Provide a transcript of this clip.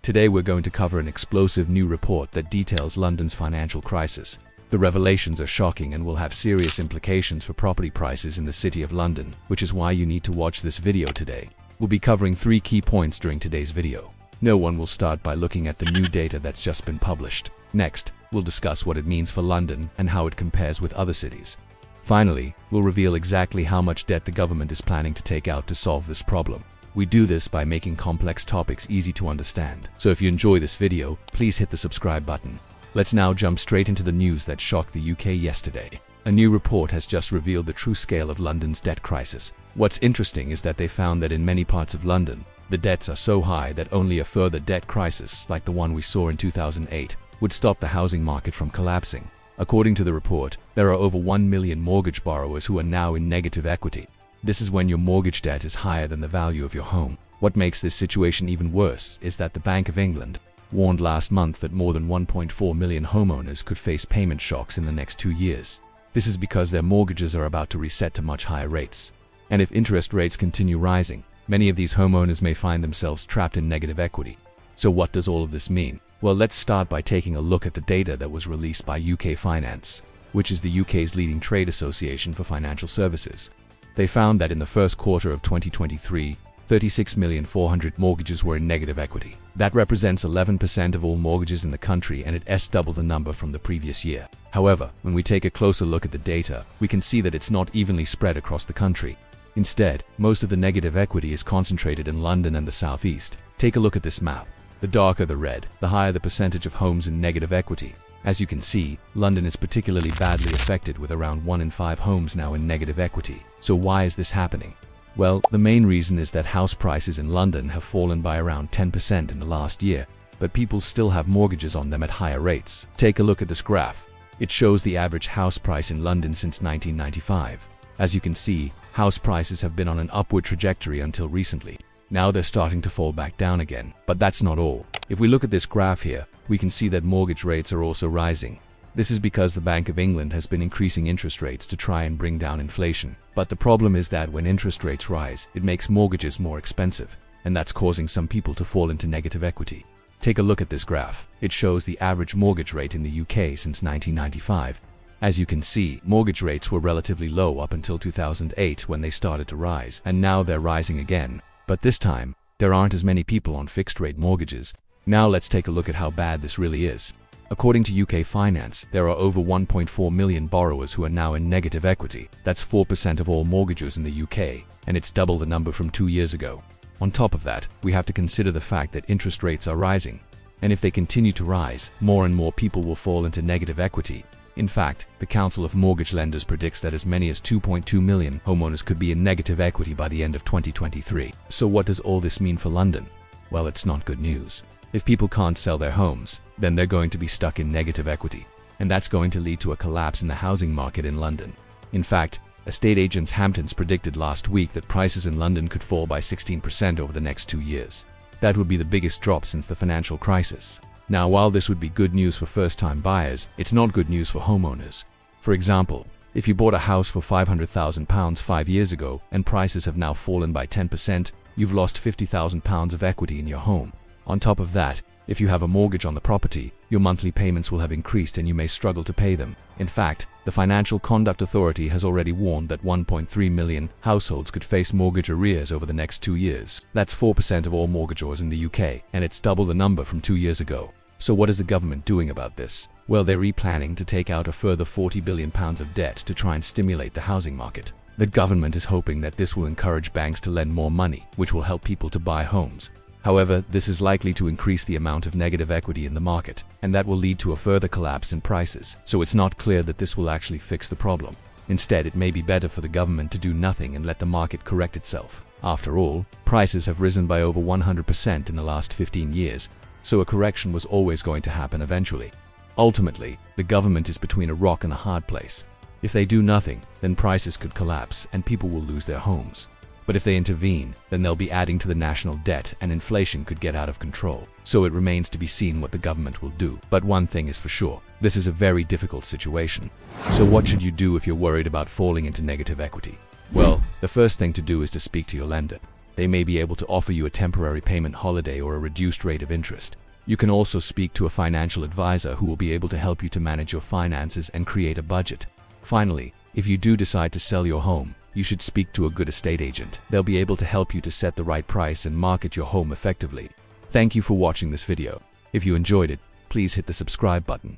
Today we're going to cover an explosive new report that details London's financial crisis. The revelations are shocking and will have serious implications for property prices in the City of London, which is why you need to watch this video today. We'll be covering 3 key points during today's video. No one will start by looking at the new data that's just been published. Next, we'll discuss what it means for London and how it compares with other cities. Finally, we'll reveal exactly how much debt the government is planning to take out to solve this problem. We do this by making complex topics easy to understand. So if you enjoy this video, please hit the subscribe button. Let's now jump straight into the news that shocked the UK yesterday. A new report has just revealed the true scale of London's debt crisis. What's interesting is that they found that in many parts of London, the debts are so high that only a further debt crisis, like the one we saw in 2008, would stop the housing market from collapsing. According to the report, there are over 1 million mortgage borrowers who are now in negative equity. This is when your mortgage debt is higher than the value of your home. What makes this situation even worse is that the Bank of England warned last month that more than 1.4 million homeowners could face payment shocks in the next 2 years. This is because their mortgages are about to reset to much higher rates. And if interest rates continue rising, many of these homeowners may find themselves trapped in negative equity. So what does all of this mean? Well, let's start by taking a look at the data that was released by UK Finance, which is the UK's leading trade association for financial services. They found that in the first quarter of 2023, 36,400,000 mortgages were in negative equity. That represents 11% of all mortgages in the country, and it's double the number from the previous year. However, when we take a closer look at the data, we can see that it's not evenly spread across the country. Instead, most of the negative equity is concentrated in London and the southeast. Take a look at this map. The darker the red, the higher the percentage of homes in negative equity. As you can see, London is particularly badly affected, with around 1 in 5 homes now in negative equity. So why is this happening? Well, the main reason is that house prices in London have fallen by around 10% in the last year, but people still have mortgages on them at higher rates. Take a look at this graph. It shows the average house price in London since 1995. As you can see, house prices have been on an upward trajectory until recently. Now they're starting to fall back down again. But that's not all. If we look at this graph here, we can see that mortgage rates are also rising. This is because the Bank of England has been increasing interest rates to try and bring down inflation. But the problem is that when interest rates rise, it makes mortgages more expensive, and that's causing some people to fall into negative equity. Take a look at this graph. It shows the average mortgage rate in the UK since 1995. As you can see, mortgage rates were relatively low up until 2008 when they started to rise, and now they're rising again. But this time, there aren't as many people on fixed-rate mortgages. Now let's take a look at how bad this really is. According to UK Finance, there are over 1.4 million borrowers who are now in negative equity. That's 4% of all mortgages in the UK, and it's double the number from 2 years ago. On top of that, we have to consider the fact that interest rates are rising. And if they continue to rise, more and more people will fall into negative equity. In fact, the Council of Mortgage Lenders predicts that as many as 2.2 million homeowners could be in negative equity by the end of 2023. So what does all this mean for London? Well, it's not good news. If people can't sell their homes, then they're going to be stuck in negative equity, and that's going to lead to a collapse in the housing market in London. In fact, estate agents Hamptons predicted last week that prices in London could fall by 16% over the next 2 years. That would be the biggest drop since the financial crisis. Now, while this would be good news for first-time buyers, it's not good news for homeowners. For example, if you bought a house for £500,000 5 years ago and prices have now fallen by 10%, you've lost £50,000 of equity in your home. On top of that, if you have a mortgage on the property, your monthly payments will have increased and you may struggle to pay them. In fact, the Financial Conduct Authority has already warned that 1.3 million households could face mortgage arrears over the next 2 years. That's 4% of all mortgagors in the UK, and it's double the number from 2 years ago. So what is the government doing about this? Well, they're replanning to take out a further £40 billion of debt to try and stimulate the housing market. The government is hoping that this will encourage banks to lend more money, which will help people to buy homes. However, this is likely to increase the amount of negative equity in the market, and that will lead to a further collapse in prices. So it's not clear that this will actually fix the problem. Instead, it may be better for the government to do nothing and let the market correct itself. After all, prices have risen by over 100% in the last 15 years, so a correction was always going to happen eventually. Ultimately, the government is between a rock and a hard place. If they do nothing, then prices could collapse and people will lose their homes. But if they intervene, then they'll be adding to the national debt and inflation could get out of control. So it remains to be seen what the government will do. But one thing is for sure, this is a very difficult situation. So what should you do if you're worried about falling into negative equity? Well, the first thing to do is to speak to your lender. They may be able to offer you a temporary payment holiday or a reduced rate of interest. You can also speak to a financial advisor who will be able to help you to manage your finances and create a budget. Finally, if you do decide to sell your home, you should speak to a good estate agent. They'll be able to help you to set the right price and market your home effectively. Thank you for watching this video. If you enjoyed it, please hit the subscribe button.